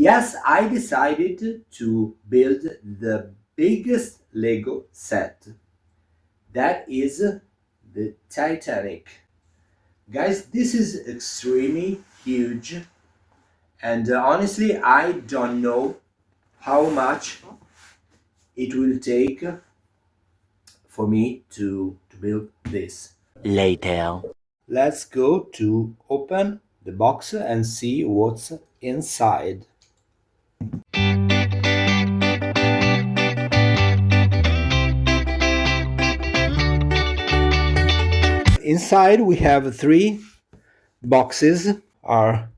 Yes, I decided to build the biggest Lego set. That is the Titanic. Guys, this is extremely huge, and honestly, I don't know how much it will take for me to build this. Later. Let's go to open the box and see what's inside. Inside we have three boxes, are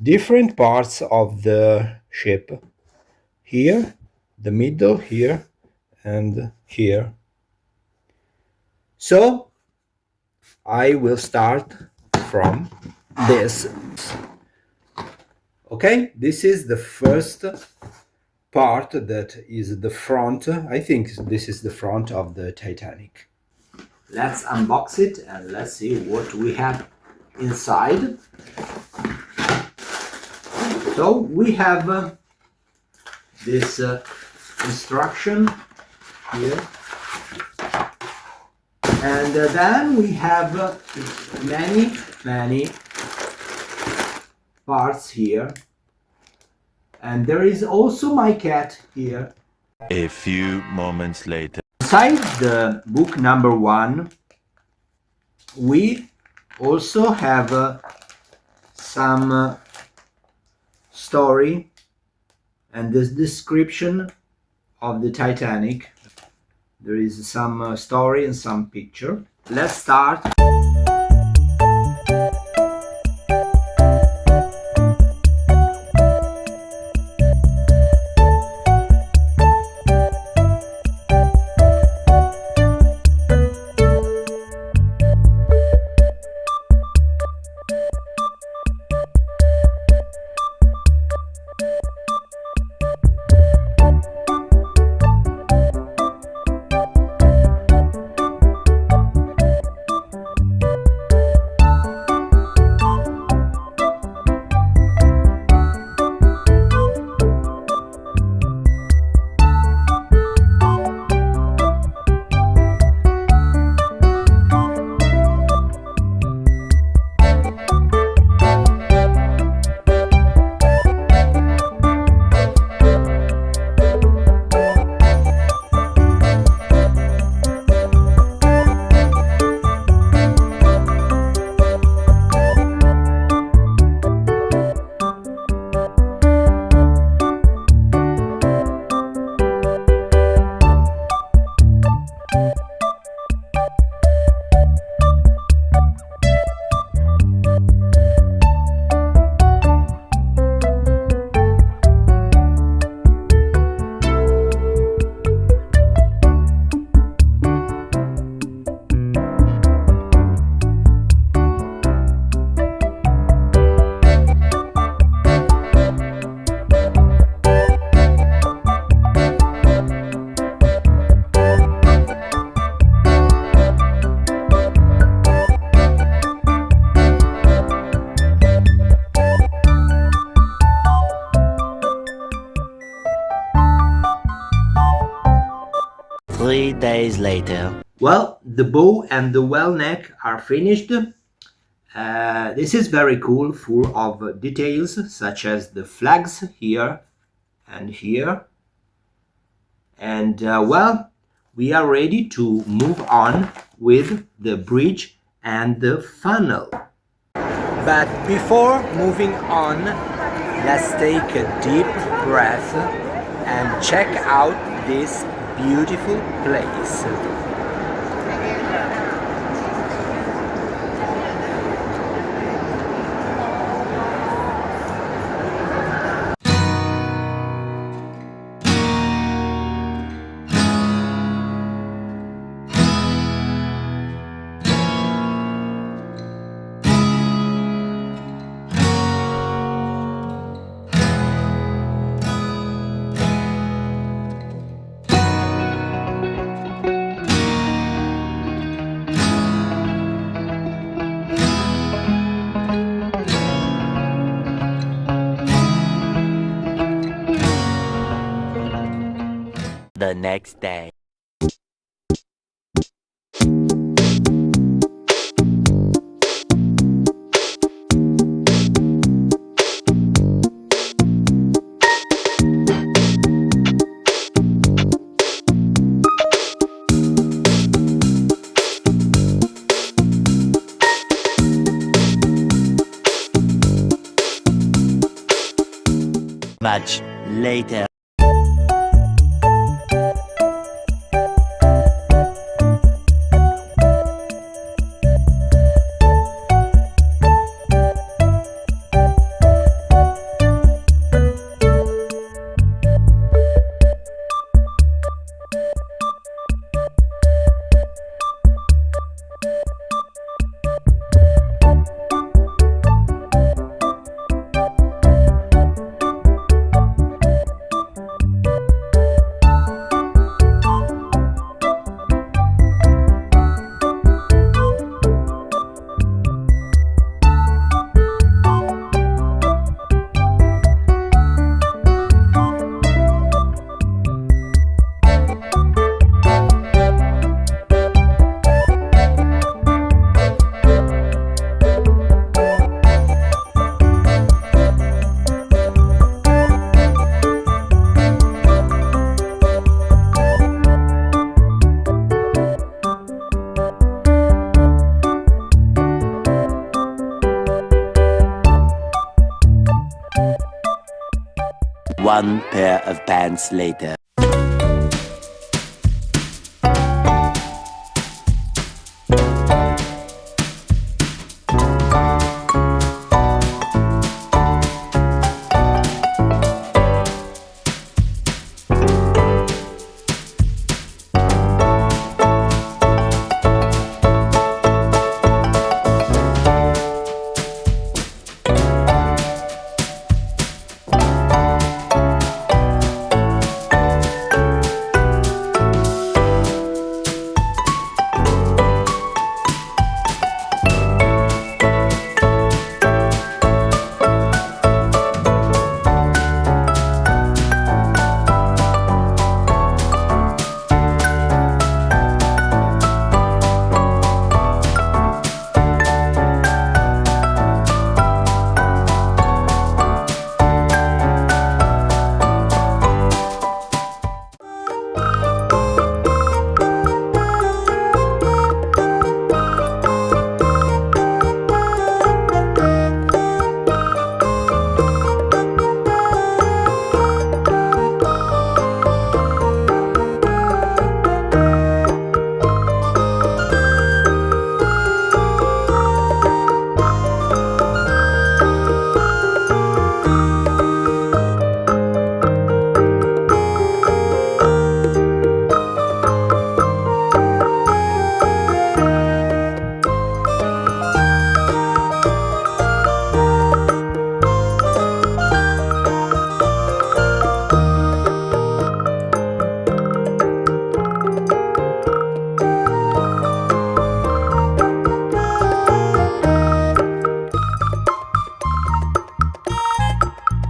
different parts of the ship. Here, the middle, here, and here. So I will start from this. Okay, this is the first part, that is the front. I think this is the front of the Titanic. Let's unbox it and let's see what we have inside. So we have this instruction here, and then we have many parts here, and there is also my cat here. A few moments later. Inside the book number 1, we also have some story and this description of the Titanic. There is some story and some picture. Let's start. Three days later. Well, the bow and the well neck are finished. This is very cool, full of details such as the flags here and here. And well, we are ready to move on with the bridge and the funnel. But before moving on, let's take a deep breath and check out this beautiful place. The next day. Much later. One pair of pants later.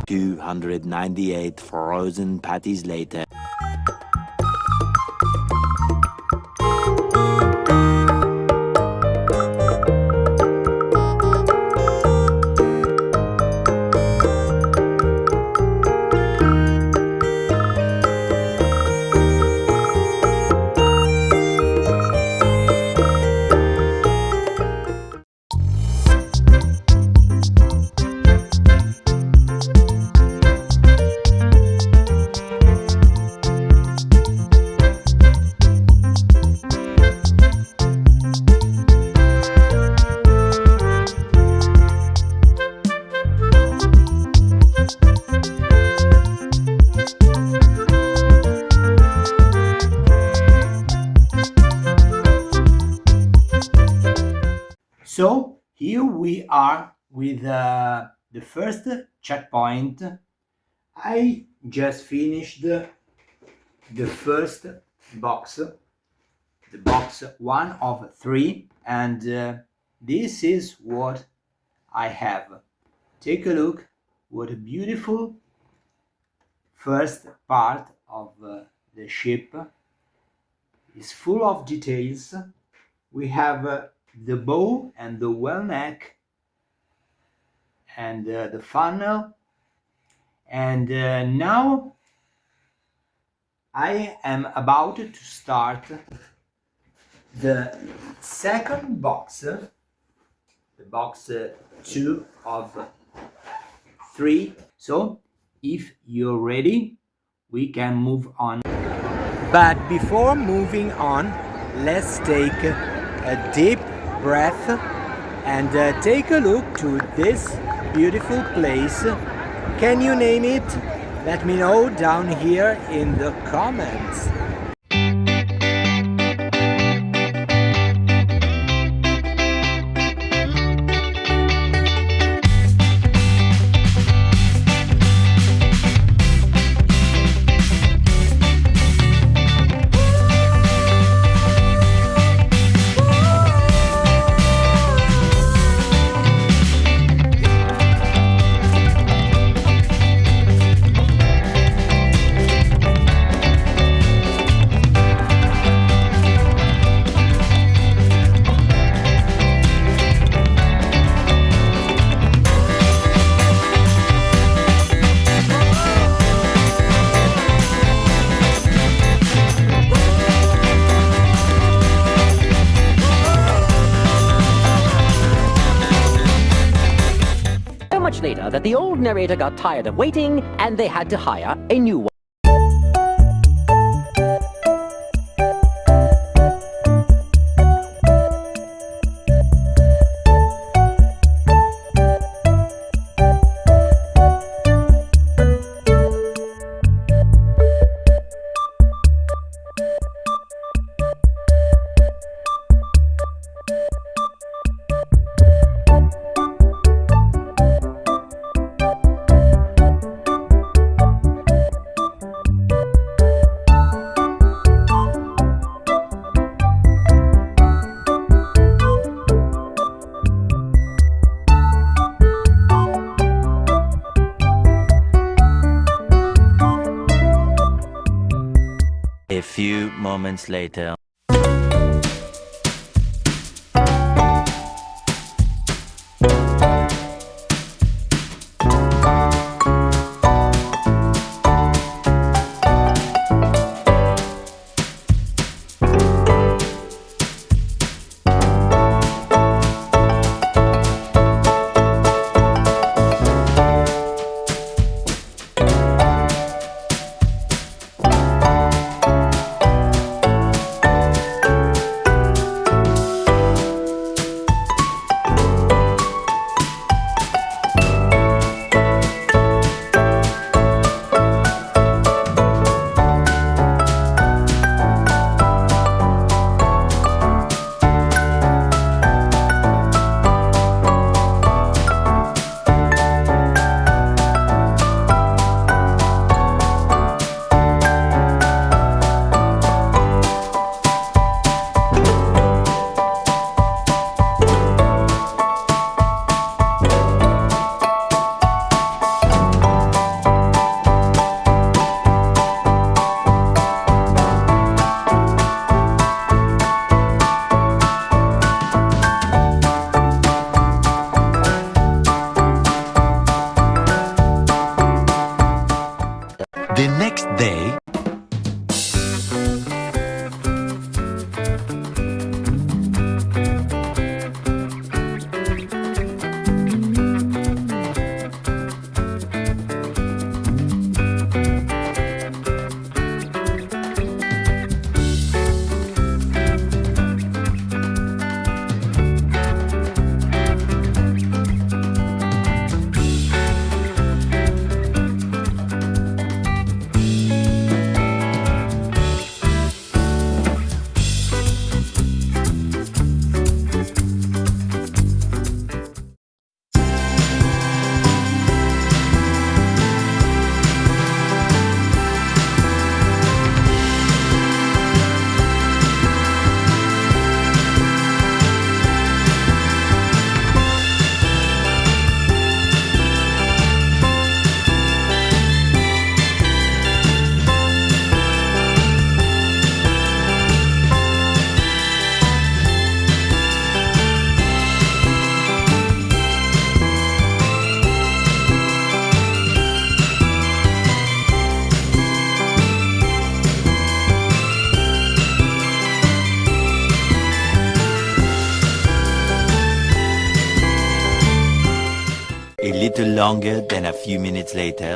$298 frozen patties later. So here we are with the first checkpoint. I just finished the first box, the box 1 of 3, and this is what I have. Take a look, what a beautiful first part of The ship is full of details. We have the bow and the well neck and the funnel. And now I am about to start the second box, the box 2 of 3. So if you're ready, we can move on. But before moving on, let's take a deep breath and take a look to this beautiful place. Can you name it? Let me know down here in the comments. Later that the old narrator got tired of waiting and they had to hire a new one. A few moments later. The next day, longer than a few minutes later.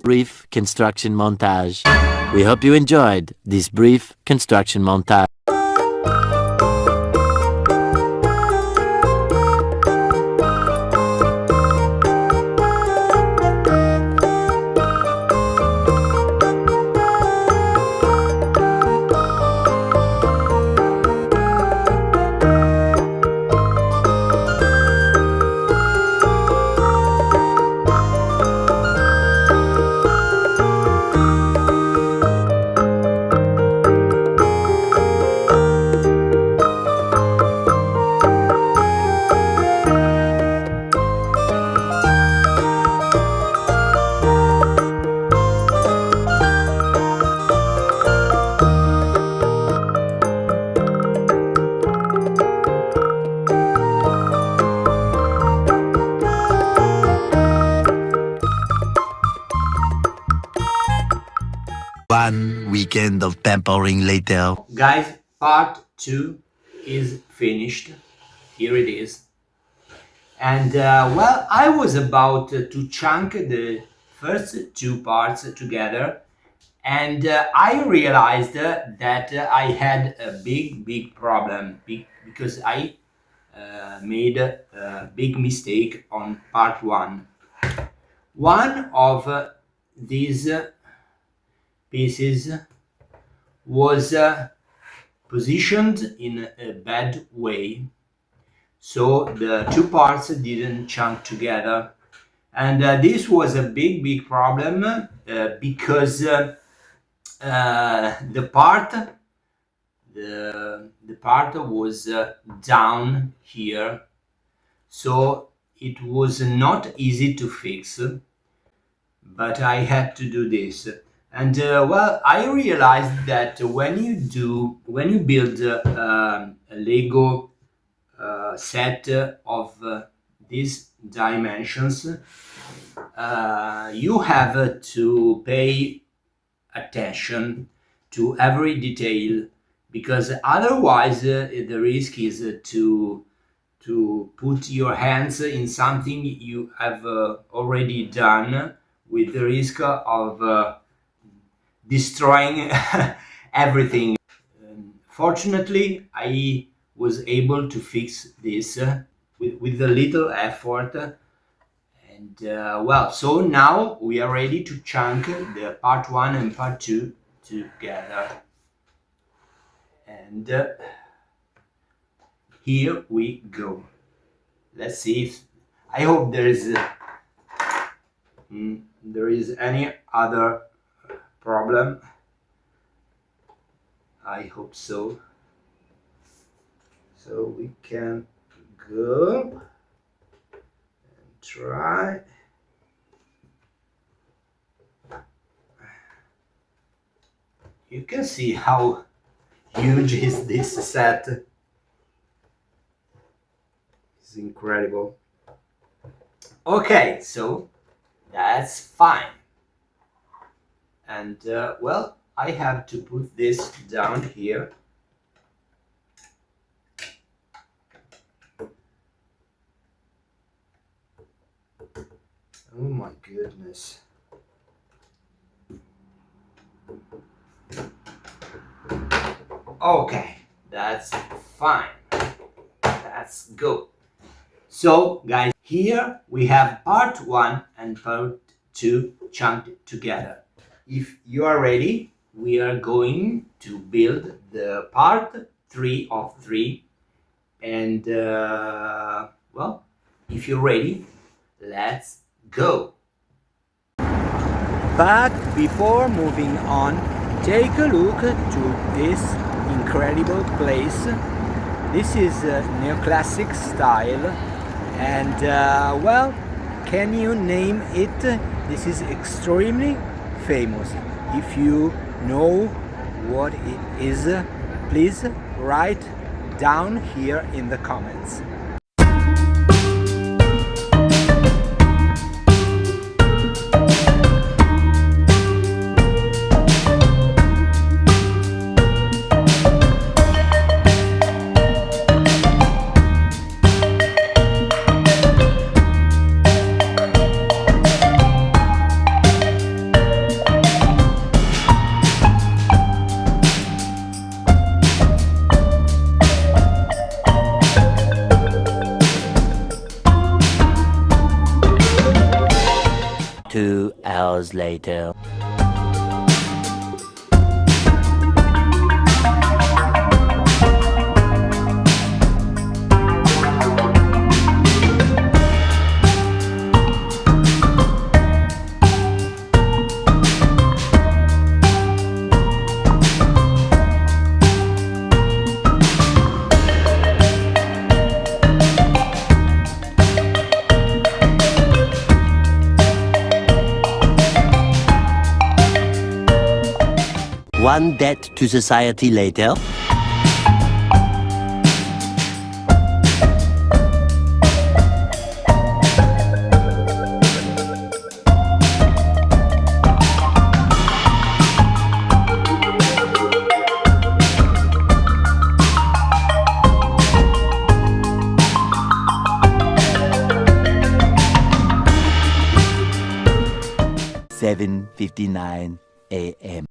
Brief construction montage. We hope you enjoyed this brief construction montage. One weekend of pampering later. Guys, part 2 is finished. Here it is. And well, I was about to chunk the first 2 parts together, and I realized that I had a big problem because I made a big mistake on part 1. One of these pieces was positioned in a bad way, so the 2 parts didn't chunk together, and this was a big problem because the part was down here, so it was not easy to fix, but I had to do this. And well, I realized that when you build a Lego set of these dimensions, you have to pay attention to every detail, because otherwise the risk is to put your hands in something you have already done, with the risk of destroying everything. Fortunately, I was able to fix this with a little effort, and well, so now we are ready to chunk the part 1 and part 2 together, and here we go. Let's see if I hope there is any other problem. I hope so. So we can go and try. You can see how huge is this set. It's incredible. Okay, so that's fine. And well, I have to put this down here. Oh my goodness. Okay, that's fine. That's good. So guys, here we have part 1 and part 2 chunked together. If you are ready, we are going to build the part 3 of 3. And well, if you're ready, let's go. But before moving on, take a look to this incredible place. This is neoclassic style, and well, can you name it? This is extremely famous. If you know what it is, please write down here in the comments. Two hours later. One debt to society later. (7:59 a.m.)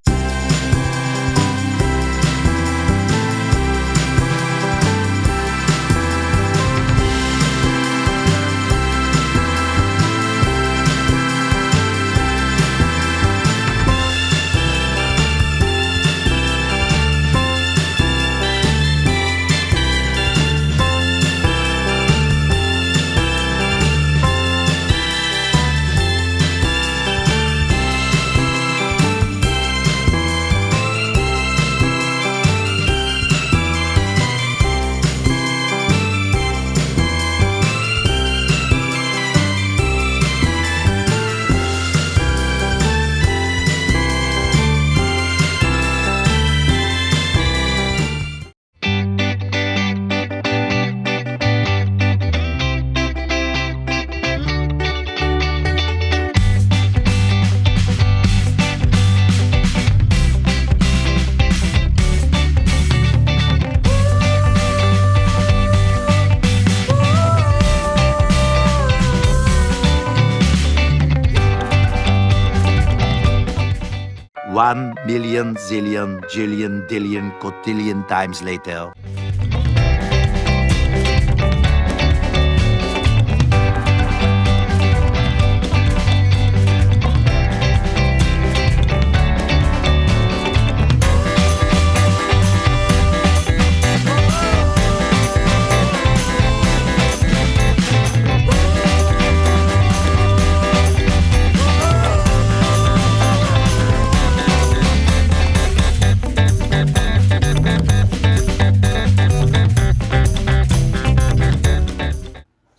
One million, zillion, jillion, dillion, cotillion times later.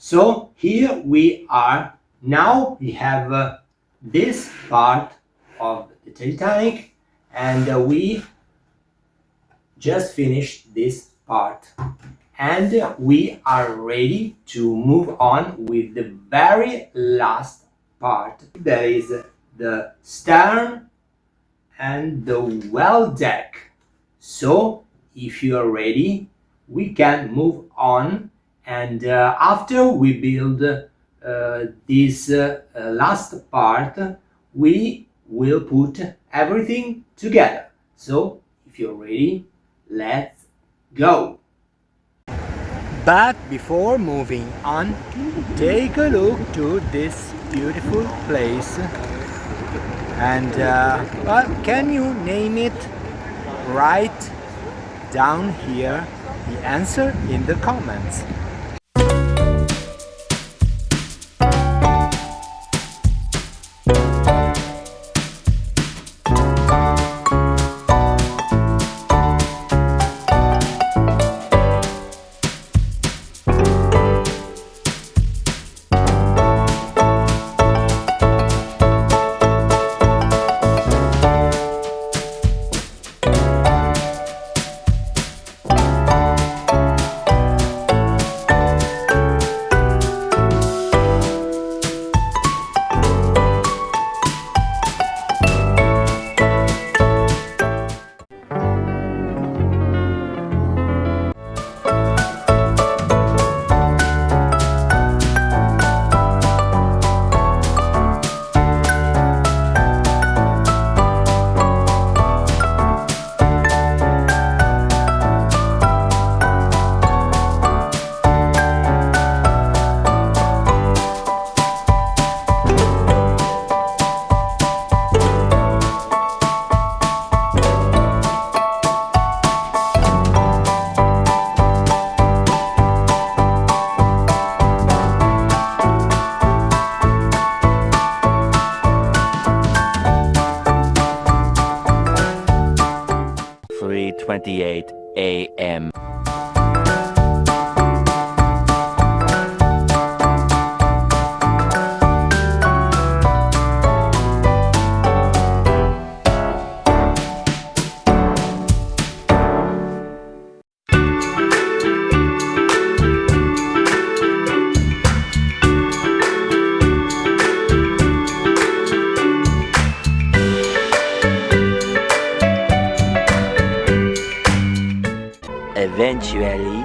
So here we are. Now we have this part of the Titanic, and we just finished this part, and we are ready to move on with the very last part. That is the stern and the well deck. So if you are ready, we can move on, and after we build this last part, we will put everything together. So if you're ready, let's go. But before moving on, take a look to this beautiful place. And well, can you name it? Write down here the answer in the comments. a.m. Eventually,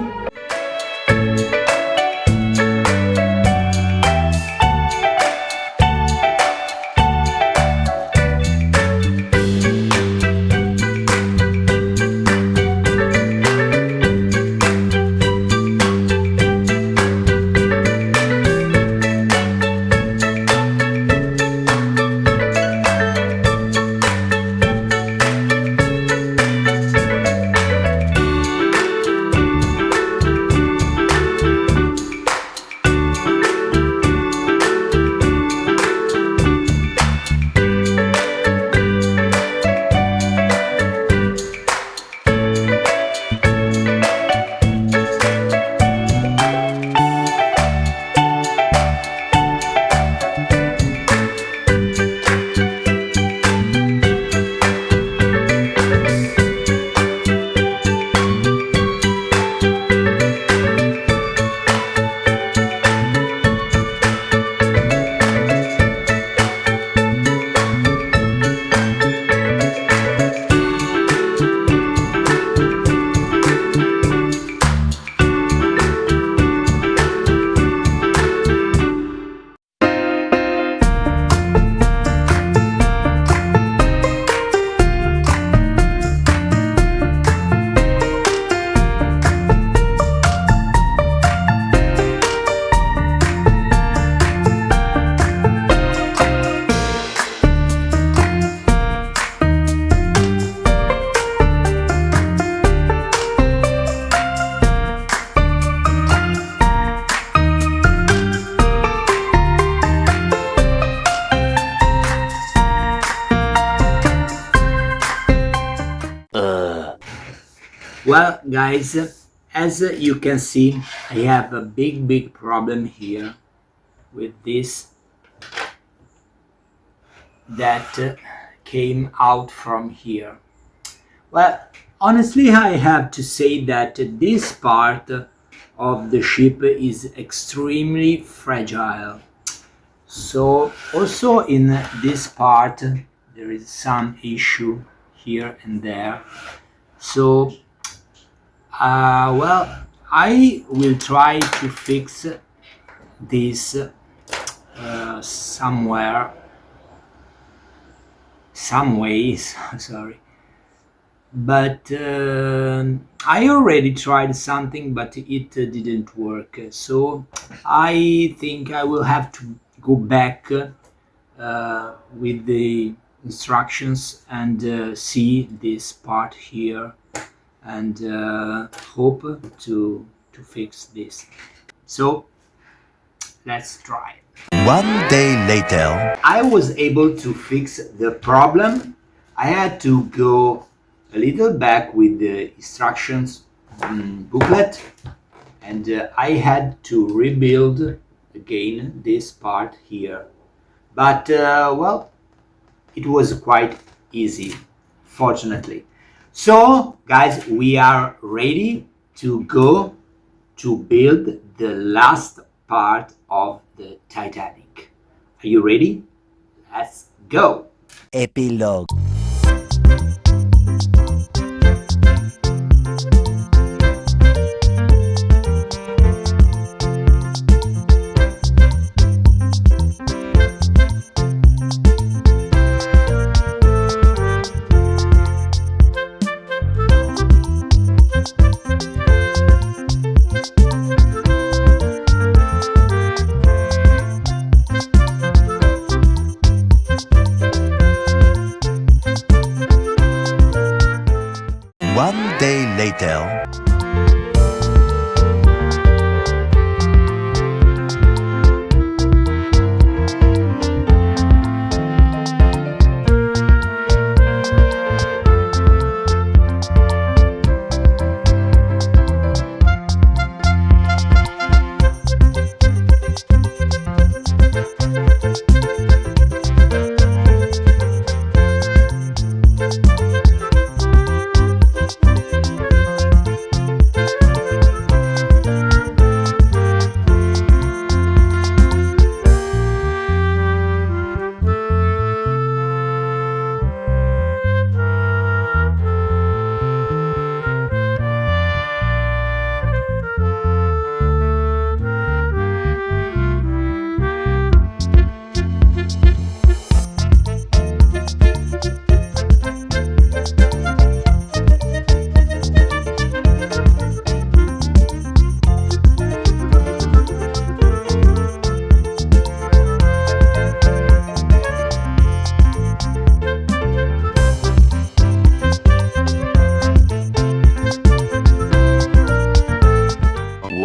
Well, guys, as you can see, I have a big problem here with this, that came out from here. Well, honestly, I have to say that this part of the ship is extremely fragile. So also in this part there is some issue here and there. So well, I will try to fix this somewhere, some ways. Sorry, but I already tried something, but it didn't work. So I think I will have to go back with the instructions and see this part here, and hope to fix this. So let's try. One day later. I was able to fix the problem. I had to go a little back with the instructions booklet, and I had to rebuild again this part here. But well, it was quite easy, fortunately. So guys, we are ready to go to build the last part of the Titanic. Are you ready? Let's go. Epilogue. One day later.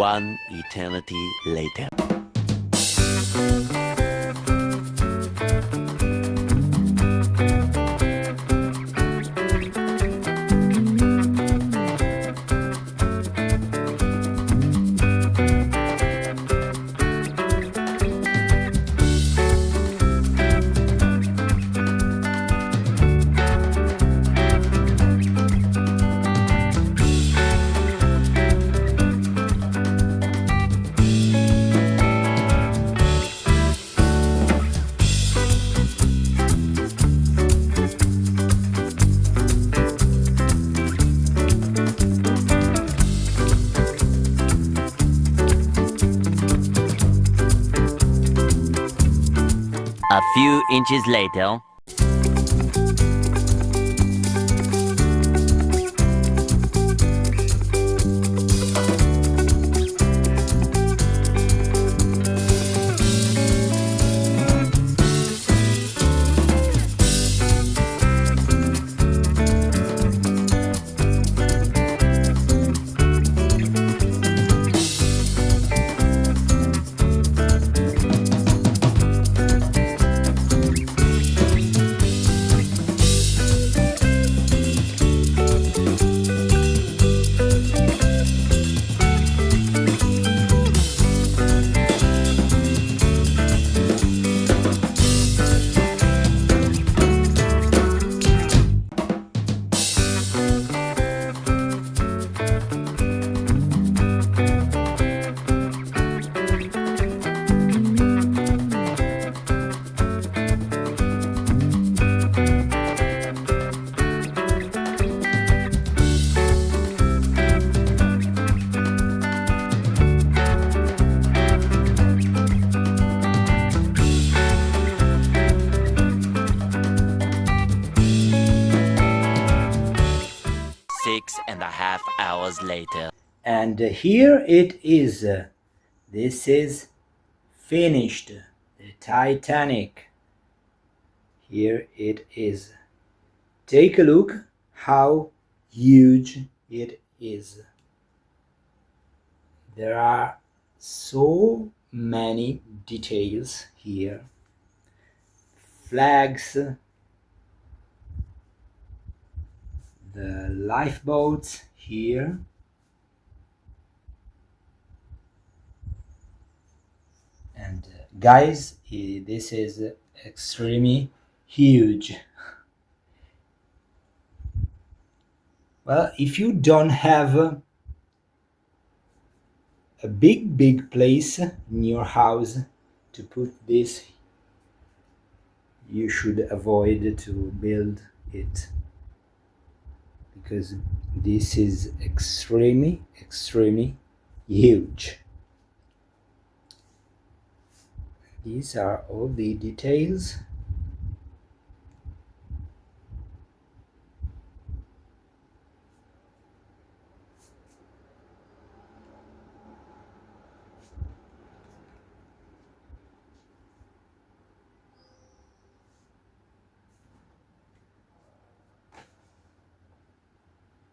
One eternity later. A few inches later. 6.5 hours later. And here it is. This is finished. The Titanic. Here it is. Take a look how huge it is. There are so many details here. Flags, the lifeboats here, and guys, this is extremely huge. Well, if you don't have a big place in your house to put this, you should avoid to build it, because this is extremely huge. These are all the details.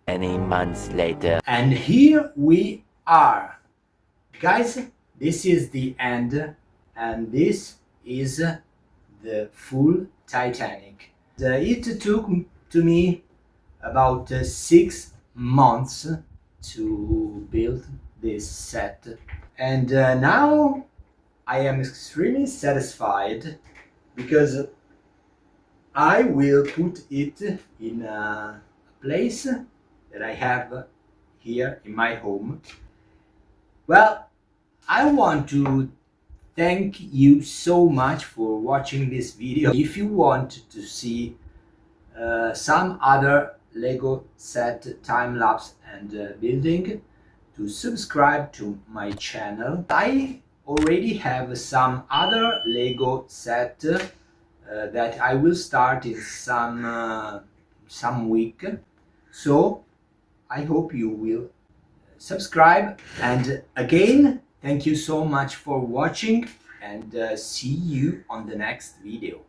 Many months later. And here we are. Guys, this is the end, and this is the full Titanic. It took to me about 6 months to build this set, and now I am extremely satisfied because I will put it in a place that I have here in my home. Well, I want to thank you so much for watching this video. If you want to see some other Lego set time-lapse and building, to subscribe to my channel. I already have some other Lego set that I will start in some week, so I hope you will subscribe. And again, thank you so much for watching, and see you on the next video.